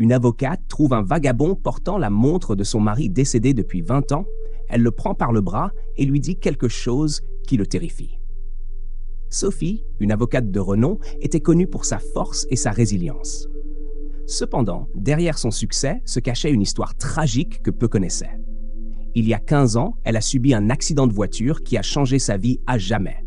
Une avocate trouve un vagabond portant la montre de son mari décédé depuis 20 ans. Elle le prend par le bras et lui dit quelque chose qui le terrifie. Sophie, une avocate de renom, était connue pour sa force et sa résilience. Cependant, derrière son succès se cachait une histoire tragique que peu connaissaient. Il y a 15 ans, elle a subi un accident de voiture qui a changé sa vie à jamais.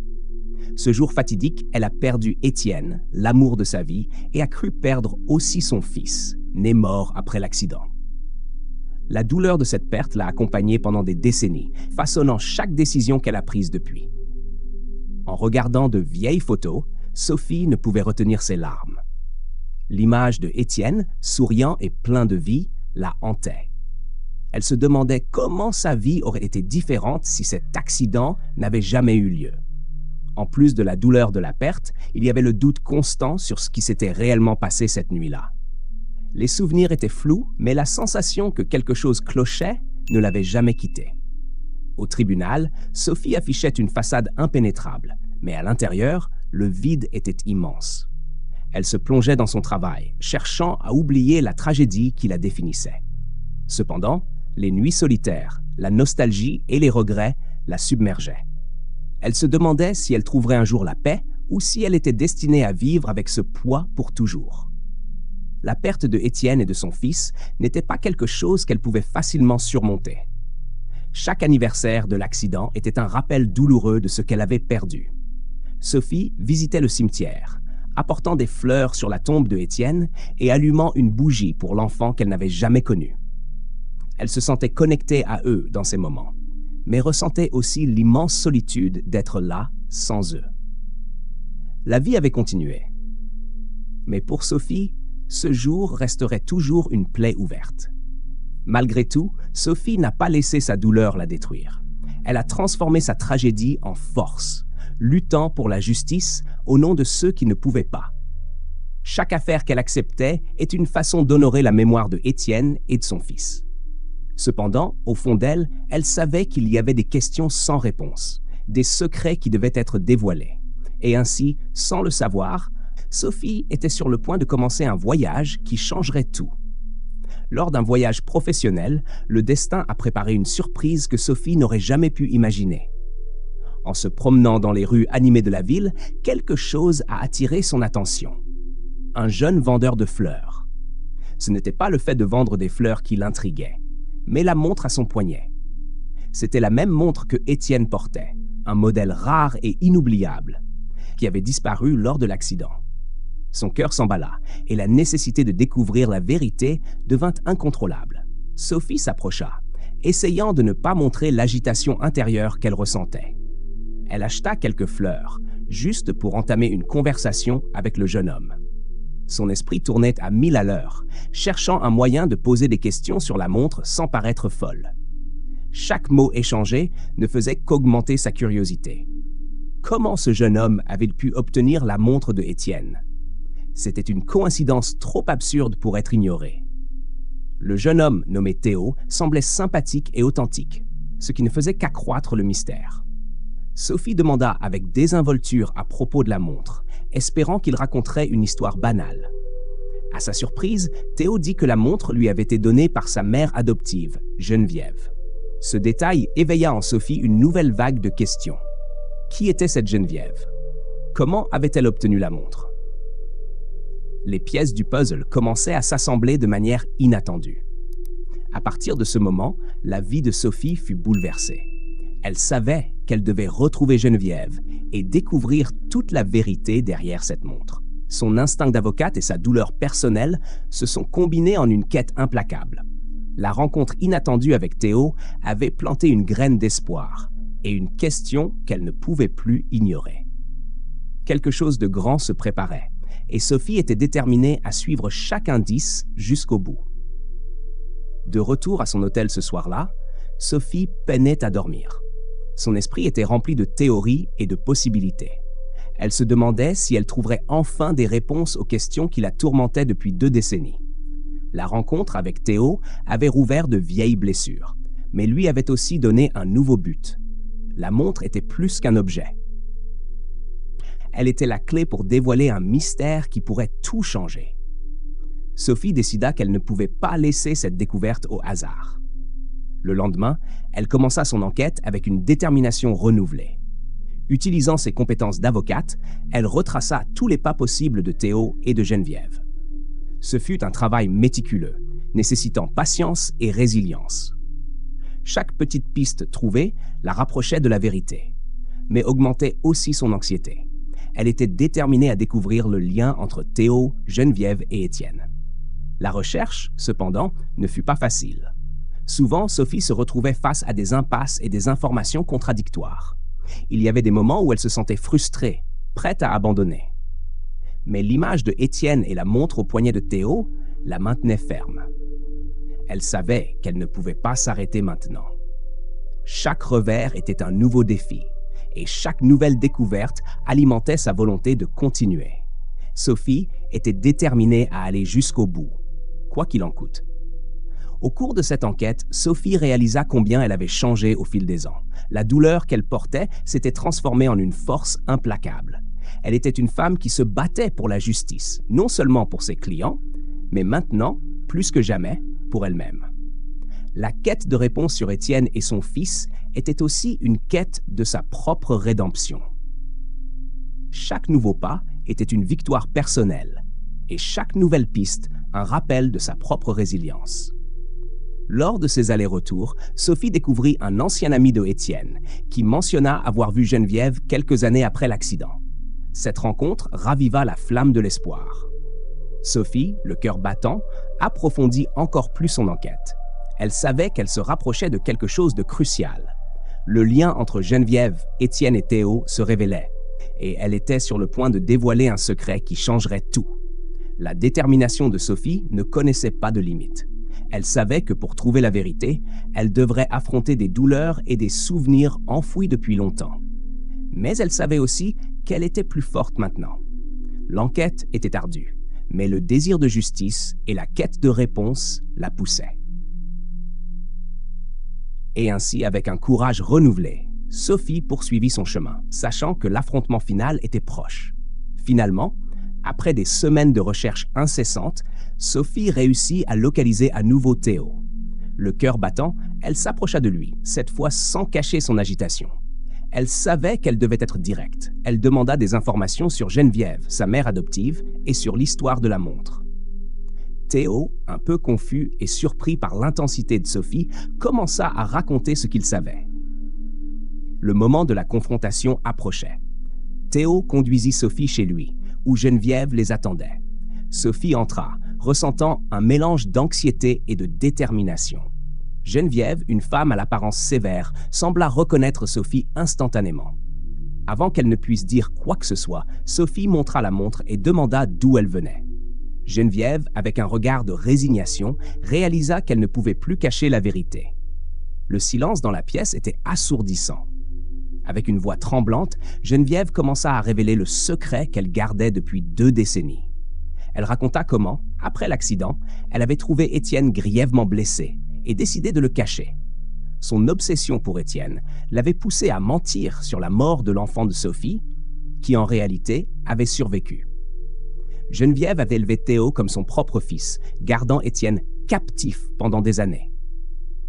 Ce jour fatidique, elle a perdu Étienne, l'amour de sa vie, et a cru perdre aussi son fils, né mort après l'accident. La douleur de cette perte l'a accompagnée pendant des décennies, façonnant chaque décision qu'elle a prise depuis. En regardant de vieilles photos, Sophie ne pouvait retenir ses larmes. L'image de Étienne, souriant et plein de vie, la hantait. Elle se demandait comment sa vie aurait été différente si cet accident n'avait jamais eu lieu. En plus de la douleur de la perte, il y avait le doute constant sur ce qui s'était réellement passé cette nuit-là. Les souvenirs étaient flous, mais la sensation que quelque chose clochait ne l'avait jamais quittée. Au tribunal, Sophie affichait une façade impénétrable, mais à l'intérieur, le vide était immense. Elle se plongeait dans son travail, cherchant à oublier la tragédie qui la définissait. Cependant, les nuits solitaires, la nostalgie et les regrets la submergeaient. Elle se demandait si elle trouverait un jour la paix ou si elle était destinée à vivre avec ce poids pour toujours. La perte de Étienne et de son fils n'était pas quelque chose qu'elle pouvait facilement surmonter. Chaque anniversaire de l'accident était un rappel douloureux de ce qu'elle avait perdu. Sophie visitait le cimetière, apportant des fleurs sur la tombe de Étienne et allumant une bougie pour l'enfant qu'elle n'avait jamais connu. Elle se sentait connectée à eux dans ces moments, mais ressentait aussi l'immense solitude d'être là sans eux. La vie avait continué. Mais pour Sophie, ce jour resterait toujours une plaie ouverte. Malgré tout, Sophie n'a pas laissé sa douleur la détruire. Elle a transformé sa tragédie en force, luttant pour la justice au nom de ceux qui ne pouvaient pas. Chaque affaire qu'elle acceptait est une façon d'honorer la mémoire de Étienne et de son fils. Cependant, au fond d'elle, elle savait qu'il y avait des questions sans réponse, des secrets qui devaient être dévoilés. Et ainsi, sans le savoir, Sophie était sur le point de commencer un voyage qui changerait tout. Lors d'un voyage professionnel, le destin a préparé une surprise que Sophie n'aurait jamais pu imaginer. En se promenant dans les rues animées de la ville, quelque chose a attiré son attention. Un jeune vendeur de fleurs. Ce n'était pas le fait de vendre des fleurs qui l'intriguait, mais la montre à son poignet. C'était la même montre que Étienne portait, un modèle rare et inoubliable, qui avait disparu lors de l'accident. Son cœur s'emballa et la nécessité de découvrir la vérité devint incontrôlable. Sophie s'approcha, essayant de ne pas montrer l'agitation intérieure qu'elle ressentait. Elle acheta quelques fleurs, juste pour entamer une conversation avec le jeune homme. Son esprit tournait à 1000 à l'heure, cherchant un moyen de poser des questions sur la montre sans paraître folle. Chaque mot échangé ne faisait qu'augmenter sa curiosité. Comment ce jeune homme avait-il pu obtenir la montre de Étienne? C'était une coïncidence trop absurde pour être ignorée. Le jeune homme, nommé Théo, semblait sympathique et authentique, ce qui ne faisait qu'accroître le mystère. Sophie demanda avec désinvolture à propos de la montre, espérant qu'il raconterait une histoire banale. À sa surprise, Théo dit que la montre lui avait été donnée par sa mère adoptive, Geneviève. Ce détail éveilla en Sophie une nouvelle vague de questions. Qui était cette Geneviève? Comment avait-elle obtenu la montre? Les pièces du puzzle commençaient à s'assembler de manière inattendue. À partir de ce moment, la vie de Sophie fut bouleversée. Elle savait qu'elle devait retrouver Geneviève et découvrir toute la vérité derrière cette montre. Son instinct d'avocate et sa douleur personnelle se sont combinés en une quête implacable. La rencontre inattendue avec Théo avait planté une graine d'espoir et une question qu'elle ne pouvait plus ignorer. Quelque chose de grand se préparait, et Sophie était déterminée à suivre chaque indice jusqu'au bout. De retour à son hôtel ce soir-là, Sophie peinait à dormir. Son esprit était rempli de théories et de possibilités. Elle se demandait si elle trouverait enfin des réponses aux questions qui la tourmentaient depuis 2 décennies. La rencontre avec Théo avait rouvert de vieilles blessures, mais lui avait aussi donné un nouveau but. La montre était plus qu'un objet. Elle était la clé pour dévoiler un mystère qui pourrait tout changer. Sophie décida qu'elle ne pouvait pas laisser cette découverte au hasard. Le lendemain, elle commença son enquête avec une détermination renouvelée. Utilisant ses compétences d'avocate, elle retraça tous les pas possibles de Théo et de Geneviève. Ce fut un travail méticuleux, nécessitant patience et résilience. Chaque petite piste trouvée la rapprochait de la vérité, mais augmentait aussi son anxiété. Elle était déterminée à découvrir le lien entre Théo, Geneviève et Étienne. La recherche, cependant, ne fut pas facile. Souvent, Sophie se retrouvait face à des impasses et des informations contradictoires. Il y avait des moments où elle se sentait frustrée, prête à abandonner. Mais l'image de Étienne et la montre au poignet de Théo la maintenaient ferme. Elle savait qu'elle ne pouvait pas s'arrêter maintenant. Chaque revers était un nouveau défi, et chaque nouvelle découverte alimentait sa volonté de continuer. Sophie était déterminée à aller jusqu'au bout, quoi qu'il en coûte. Au cours de cette enquête, Sophie réalisa combien elle avait changé au fil des ans. La douleur qu'elle portait s'était transformée en une force implacable. Elle était une femme qui se battait pour la justice, non seulement pour ses clients, mais maintenant, plus que jamais, pour elle-même. La quête de réponse sur Étienne et son fils était aussi une quête de sa propre rédemption. Chaque nouveau pas était une victoire personnelle, et chaque nouvelle piste un rappel de sa propre résilience. Lors de ces allers-retours, Sophie découvrit un ancien ami de Étienne, qui mentionna avoir vu Geneviève quelques années après l'accident. Cette rencontre raviva la flamme de l'espoir. Sophie, le cœur battant, approfondit encore plus son enquête. Elle savait qu'elle se rapprochait de quelque chose de crucial. Le lien entre Geneviève, Étienne et Théo se révélait, et elle était sur le point de dévoiler un secret qui changerait tout. La détermination de Sophie ne connaissait pas de limite. Elle savait que pour trouver la vérité, elle devrait affronter des douleurs et des souvenirs enfouis depuis longtemps. Mais elle savait aussi qu'elle était plus forte maintenant. L'enquête était ardue, mais le désir de justice et la quête de réponse la poussaient. Et ainsi, avec un courage renouvelé, Sophie poursuivit son chemin, sachant que l'affrontement final était proche. Finalement, après des semaines de recherche incessantes, Sophie réussit à localiser à nouveau Théo. Le cœur battant, elle s'approcha de lui, cette fois sans cacher son agitation. Elle savait qu'elle devait être directe. Elle demanda des informations sur Geneviève, sa mère adoptive, et sur l'histoire de la montre. Théo, un peu confus et surpris par l'intensité de Sophie, commença à raconter ce qu'il savait. Le moment de la confrontation approchait. Théo conduisit Sophie chez lui, où Geneviève les attendait. Sophie entra, ressentant un mélange d'anxiété et de détermination. Geneviève, une femme à l'apparence sévère, sembla reconnaître Sophie instantanément. Avant qu'elle ne puisse dire quoi que ce soit, Sophie montra la montre et demanda d'où elle venait. Geneviève, avec un regard de résignation, réalisa qu'elle ne pouvait plus cacher la vérité. Le silence dans la pièce était assourdissant. Avec une voix tremblante, Geneviève commença à révéler le secret qu'elle gardait depuis 2 décennies. Elle raconta comment, après l'accident, elle avait trouvé Étienne grièvement blessé et décidé de le cacher. Son obsession pour Étienne l'avait poussée à mentir sur la mort de l'enfant de Sophie, qui en réalité avait survécu. Geneviève avait élevé Théo comme son propre fils, gardant Étienne captif pendant des années.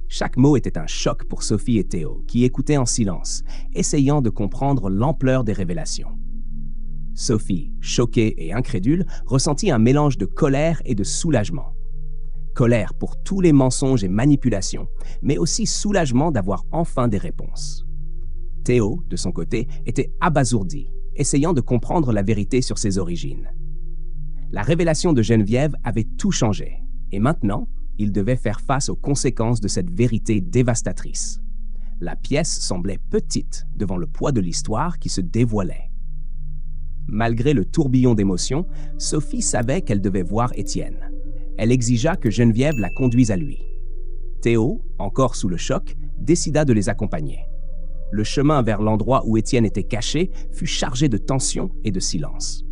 Chaque mot était un choc pour Sophie et Théo, qui écoutaient en silence, essayant de comprendre l'ampleur des révélations. Sophie, choquée et incrédule, ressentit un mélange de colère et de soulagement. Colère pour tous les mensonges et manipulations, mais aussi soulagement d'avoir enfin des réponses. Théo, de son côté, était abasourdi, essayant de comprendre la vérité sur ses origines. La révélation de Geneviève avait tout changé, et maintenant, il devait faire face aux conséquences de cette vérité dévastatrice. La pièce semblait petite devant le poids de l'histoire qui se dévoilait. Malgré le tourbillon d'émotions, Sophie savait qu'elle devait voir Étienne. Elle exigea que Geneviève la conduise à lui. Théo, encore sous le choc, décida de les accompagner. Le chemin vers l'endroit où Étienne était caché fut chargé de tension et de silence.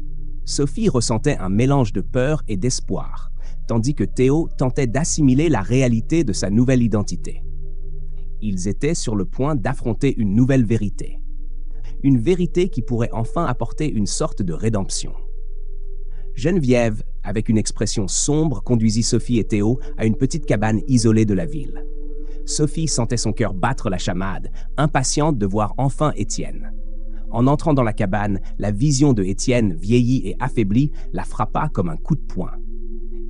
Sophie ressentait un mélange de peur et d'espoir, tandis que Théo tentait d'assimiler la réalité de sa nouvelle identité. Ils étaient sur le point d'affronter une nouvelle vérité. Une vérité qui pourrait enfin apporter une sorte de rédemption. Geneviève avec une expression sombre, conduisit Sophie et Théo à une petite cabane isolée de la ville. Sophie sentait son cœur battre la chamade, impatiente de voir enfin Étienne. En entrant dans la cabane, la vision de Étienne, vieilli et affaibli, la frappa comme un coup de poing.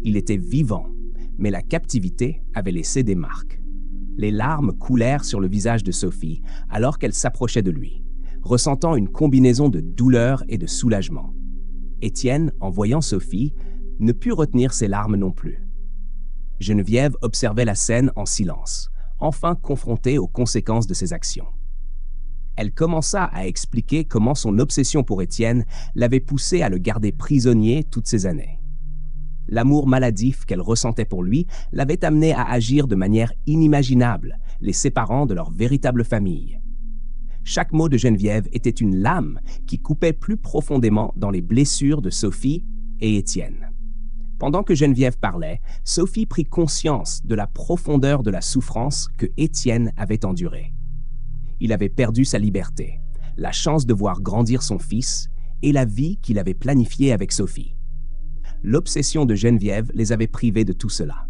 Il était vivant, mais la captivité avait laissé des marques. Les larmes coulèrent sur le visage de Sophie alors qu'elle s'approchait de lui, ressentant une combinaison de douleur et de soulagement. Étienne, en voyant Sophie, ne put retenir ses larmes non plus. Geneviève observait la scène en silence, enfin confrontée aux conséquences de ses actions. Elle commença à expliquer comment son obsession pour Étienne l'avait poussée à le garder prisonnier toutes ces années. L'amour maladif qu'elle ressentait pour lui l'avait amené à agir de manière inimaginable, les séparant de leur véritable famille. Chaque mot de Geneviève était une lame qui coupait plus profondément dans les blessures de Sophie et Étienne. Pendant que Geneviève parlait, Sophie prit conscience de la profondeur de la souffrance que Étienne avait endurée. Il avait perdu sa liberté, la chance de voir grandir son fils et la vie qu'il avait planifiée avec Sophie. L'obsession de Geneviève les avait privés de tout cela.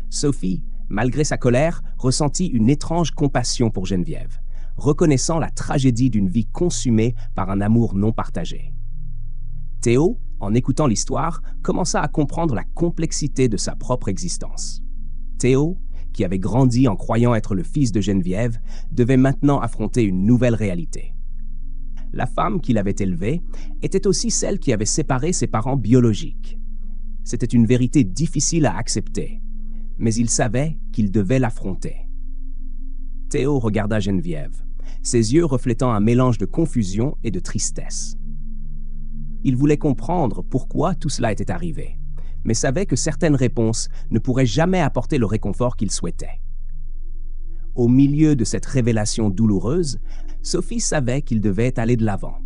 Sophie, malgré sa colère, ressentit une étrange compassion pour Geneviève, reconnaissant la tragédie d'une vie consumée par un amour non partagé. Théo, en écoutant l'histoire, commença à comprendre la complexité de sa propre existence. Théo, qui avait grandi en croyant être le fils de Geneviève, devait maintenant affronter une nouvelle réalité. La femme qu'il avait élevée était aussi celle qui avait séparé ses parents biologiques. C'était une vérité difficile à accepter, mais il savait qu'il devait l'affronter. Théo regarda Geneviève, ses yeux reflétant un mélange de confusion et de tristesse. Il voulait comprendre pourquoi tout cela était arrivé, mais savait que certaines réponses ne pourraient jamais apporter le réconfort qu'il souhaitait. Au milieu de cette révélation douloureuse, Sophie savait qu'il devait aller de l'avant.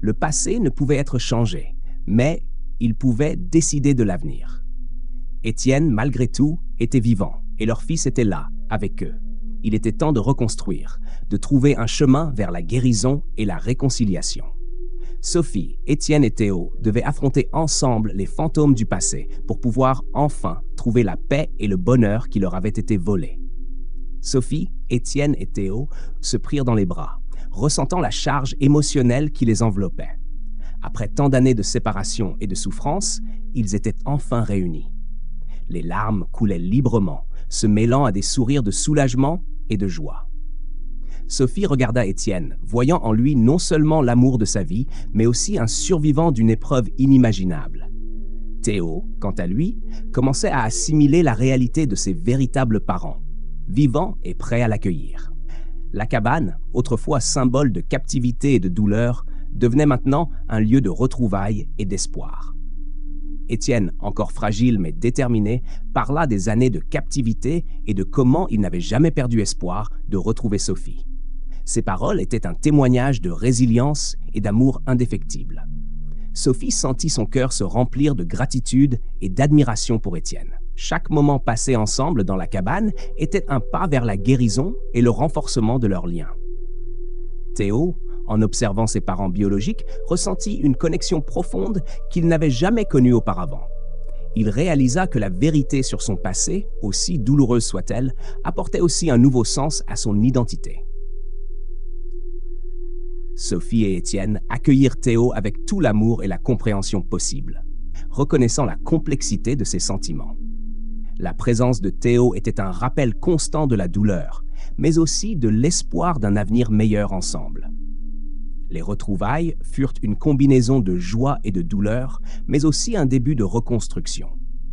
Le passé ne pouvait être changé, mais il pouvait décider de l'avenir. Étienne, malgré tout, était vivant et leur fils était là, avec eux. Il était temps de reconstruire, de trouver un chemin vers la guérison et la réconciliation. Sophie, Étienne et Théo devaient affronter ensemble les fantômes du passé pour pouvoir enfin trouver la paix et le bonheur qui leur avaient été volés. Sophie, Étienne et Théo se prirent dans les bras, ressentant la charge émotionnelle qui les enveloppait. Après tant d'années de séparation et de souffrance, ils étaient enfin réunis. Les larmes coulaient librement, se mêlant à des sourires de soulagement et de joie. Sophie regarda Étienne, voyant en lui non seulement l'amour de sa vie, mais aussi un survivant d'une épreuve inimaginable. Théo, quant à lui, commençait à assimiler la réalité de ses véritables parents, vivants et prêts à l'accueillir. La cabane, autrefois symbole de captivité et de douleur, devenait maintenant un lieu de retrouvailles et d'espoir. Étienne, encore fragile mais déterminé, parla des années de captivité et de comment il n'avait jamais perdu espoir de retrouver Sophie. Ses paroles étaient un témoignage de résilience et d'amour indéfectible. Sophie sentit son cœur se remplir de gratitude et d'admiration pour Étienne. Chaque moment passé ensemble dans la cabane était un pas vers la guérison et le renforcement de leur lien. Théo, en observant ses parents biologiques, ressentit une connexion profonde qu'il n'avait jamais connue auparavant. Il réalisa que la vérité sur son passé, aussi douloureuse soit-elle, apportait aussi un nouveau sens à son identité. Sophie et Étienne accueillirent Théo avec tout l'amour et la compréhension possible, reconnaissant la complexité de ses sentiments. La présence de Théo était un rappel constant de la douleur, mais aussi de l'espoir d'un avenir meilleur ensemble. Les retrouvailles furent une combinaison de joie et de douleur, mais aussi un début de reconstruction.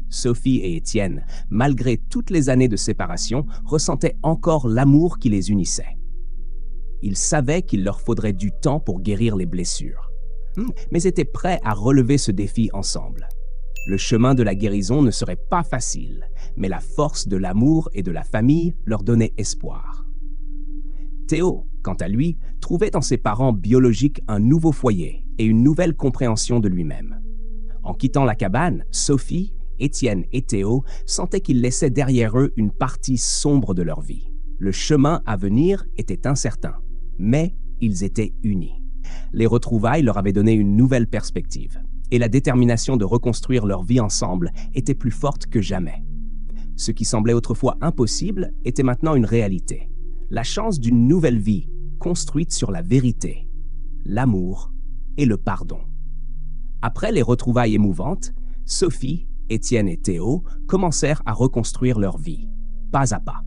Sophie et Étienne, malgré toutes les années de séparation, ressentaient encore l'amour qui les unissait. Ils savaient qu'il leur faudrait du temps pour guérir les blessures, mais étaient prêts à relever ce défi ensemble. Le chemin de la guérison ne serait pas facile, mais la force de l'amour et de la famille leur donnait espoir. Théo, quant à lui, trouvait dans ses parents biologiques un nouveau foyer et une nouvelle compréhension de lui-même. En quittant la cabane, Sophie, Étienne et Théo sentaient qu'ils laissaient derrière eux une partie sombre de leur vie. Le chemin à venir était incertain, mais ils étaient unis. Les retrouvailles leur avaient donné une nouvelle perspective. et la détermination de reconstruire leur vie ensemble était plus forte que jamais. Ce qui semblait autrefois impossible était maintenant une réalité. La chance d'une nouvelle vie construite sur la vérité, l'amour et le pardon. Après les retrouvailles émouvantes, Sophie, Étienne et Théo commencèrent à reconstruire leur vie, pas à pas.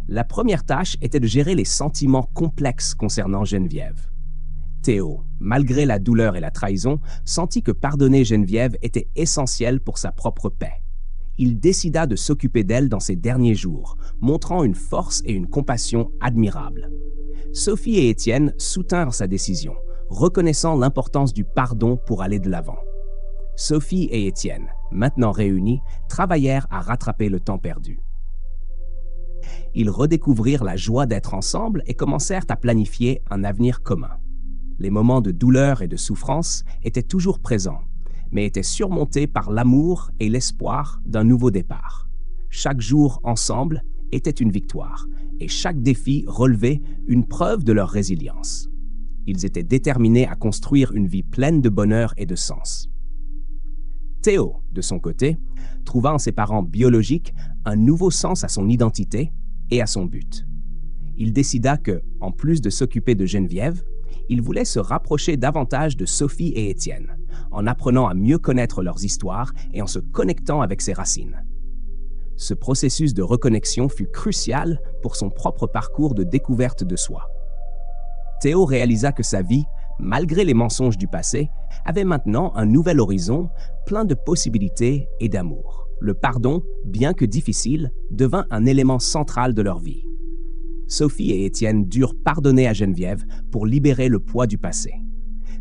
La première tâche était de gérer les sentiments complexes concernant Geneviève. Théo, malgré la douleur et la trahison, sentit que pardonner Geneviève était essentiel pour sa propre paix. Il décida de s'occuper d'elle dans ses derniers jours, montrant une force et une compassion admirables. Sophie et Étienne soutinrent sa décision, reconnaissant l'importance du pardon pour aller de l'avant. Sophie et Étienne, maintenant réunis, travaillèrent à rattraper le temps perdu. Ils redécouvrirent la joie d'être ensemble et commencèrent à planifier un avenir commun. Les moments de douleur et de souffrance étaient toujours présents, mais étaient surmontés par l'amour et l'espoir d'un nouveau départ. Chaque jour ensemble était une victoire, et chaque défi relevé une preuve de leur résilience. Ils étaient déterminés à construire une vie pleine de bonheur et de sens. Théo, de son côté, trouva en ses parents biologiques un nouveau sens à son identité et à son but. Il décida que, en plus de s'occuper de Geneviève, il voulait se rapprocher davantage de Sophie et Étienne, en apprenant à mieux connaître leurs histoires et en se connectant avec ses racines. Ce processus de reconnexion fut crucial pour son propre parcours de découverte de soi. Théo réalisa que sa vie, malgré les mensonges du passé, avait maintenant un nouvel horizon plein de possibilités et d'amour. Le pardon, bien que difficile, devint un élément central de leur vie. Sophie et Étienne durent pardonner à Geneviève pour libérer le poids du passé.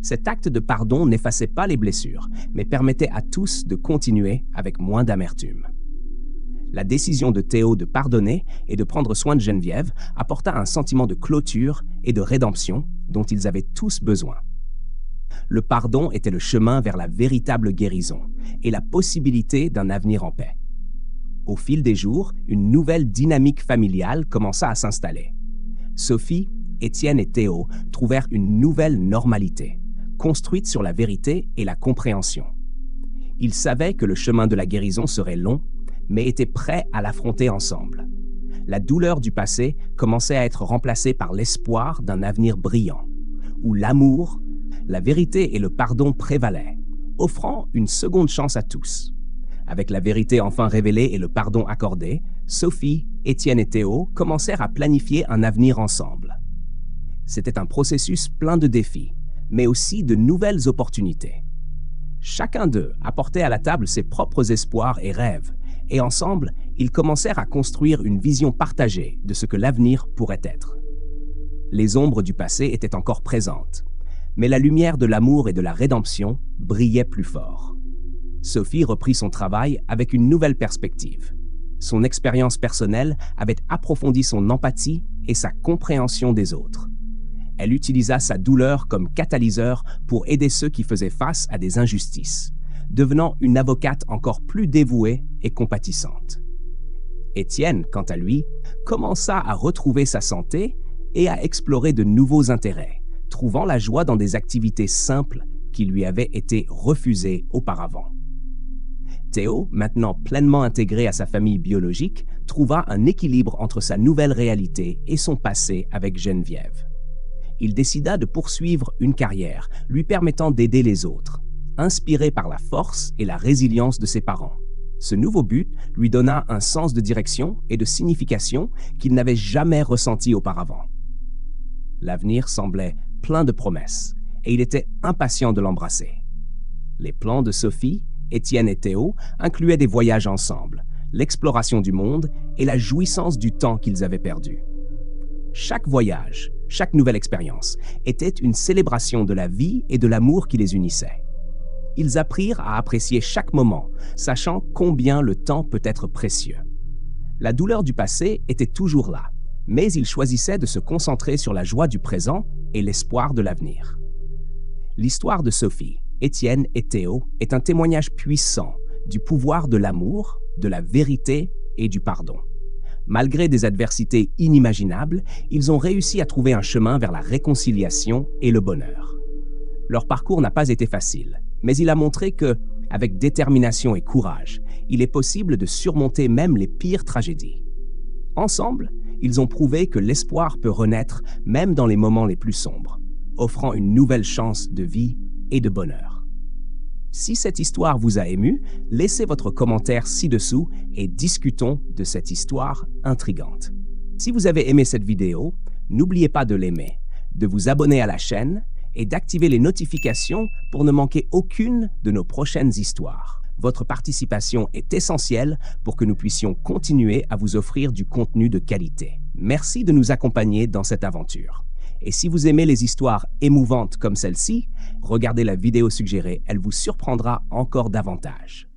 Cet acte de pardon n'effaçait pas les blessures, mais permettait à tous de continuer avec moins d'amertume. La décision de Théo de pardonner et de prendre soin de Geneviève apporta un sentiment de clôture et de rédemption dont ils avaient tous besoin. Le pardon était le chemin vers la véritable guérison et la possibilité d'un avenir en paix. Au fil des jours, une nouvelle dynamique familiale commença à s'installer. Sophie, Étienne et Théo trouvèrent une nouvelle normalité, construite sur la vérité et la compréhension. Ils savaient que le chemin de la guérison serait long, mais étaient prêts à l'affronter ensemble. La douleur du passé commençait à être remplacée par l'espoir d'un avenir brillant, où l'amour, la vérité et le pardon prévalaient, offrant une seconde chance à tous. Avec la vérité enfin révélée et le pardon accordé, Sophie, Étienne et Théo commencèrent à planifier un avenir ensemble. C'était un processus plein de défis, mais aussi de nouvelles opportunités. Chacun d'eux apportait à la table ses propres espoirs et rêves, et ensemble, ils commencèrent à construire une vision partagée de ce que l'avenir pourrait être. Les ombres du passé étaient encore présentes, mais la lumière de l'amour et de la rédemption brillait plus fort. Sophie reprit son travail avec une nouvelle perspective. Son expérience personnelle avait approfondi son empathie et sa compréhension des autres. Elle utilisa sa douleur comme catalyseur pour aider ceux qui faisaient face à des injustices, devenant une avocate encore plus dévouée et compatissante. Étienne, quant à lui, commença à retrouver sa santé et à explorer de nouveaux intérêts, trouvant la joie dans des activités simples qui lui avaient été refusées auparavant. Théo, maintenant pleinement intégré à sa famille biologique, trouva un équilibre entre sa nouvelle réalité et son passé avec Geneviève. Il décida de poursuivre une carrière lui permettant d'aider les autres, inspiré par la force et la résilience de ses parents. Ce nouveau but lui donna un sens de direction et de signification qu'il n'avait jamais ressenti auparavant. L'avenir semblait plein de promesses et il était impatient de l'embrasser. Les plans de Sophie, Étienne et Théo incluaient des voyages ensemble, l'exploration du monde et la jouissance du temps qu'ils avaient perdu. Chaque voyage, chaque nouvelle expérience était une célébration de la vie et de l'amour qui les unissait. Ils apprirent à apprécier chaque moment, sachant combien le temps peut être précieux. La douleur du passé était toujours là, mais ils choisissaient de se concentrer sur la joie du présent et l'espoir de l'avenir. L'histoire de Sophie, Étienne et Théo est un témoignage puissant du pouvoir de l'amour, de la vérité et du pardon. Malgré des adversités inimaginables, ils ont réussi à trouver un chemin vers la réconciliation et le bonheur. Leur parcours n'a pas été facile, mais il a montré que, avec détermination et courage, il est possible de surmonter même les pires tragédies. Ensemble, ils ont prouvé que l'espoir peut renaître même dans les moments les plus sombres, offrant une nouvelle chance de vie et de bonheur. Si cette histoire vous a ému, laissez votre commentaire ci-dessous et discutons de cette histoire intrigante. Si vous avez aimé cette vidéo, n'oubliez pas de l'aimer, de vous abonner à la chaîne et d'activer les notifications pour ne manquer aucune de nos prochaines histoires. Votre participation est essentielle pour que nous puissions continuer à vous offrir du contenu de qualité. Merci de nous accompagner dans cette aventure. Et si vous aimez les histoires émouvantes comme celle-ci, regardez la vidéo suggérée, elle vous surprendra encore davantage.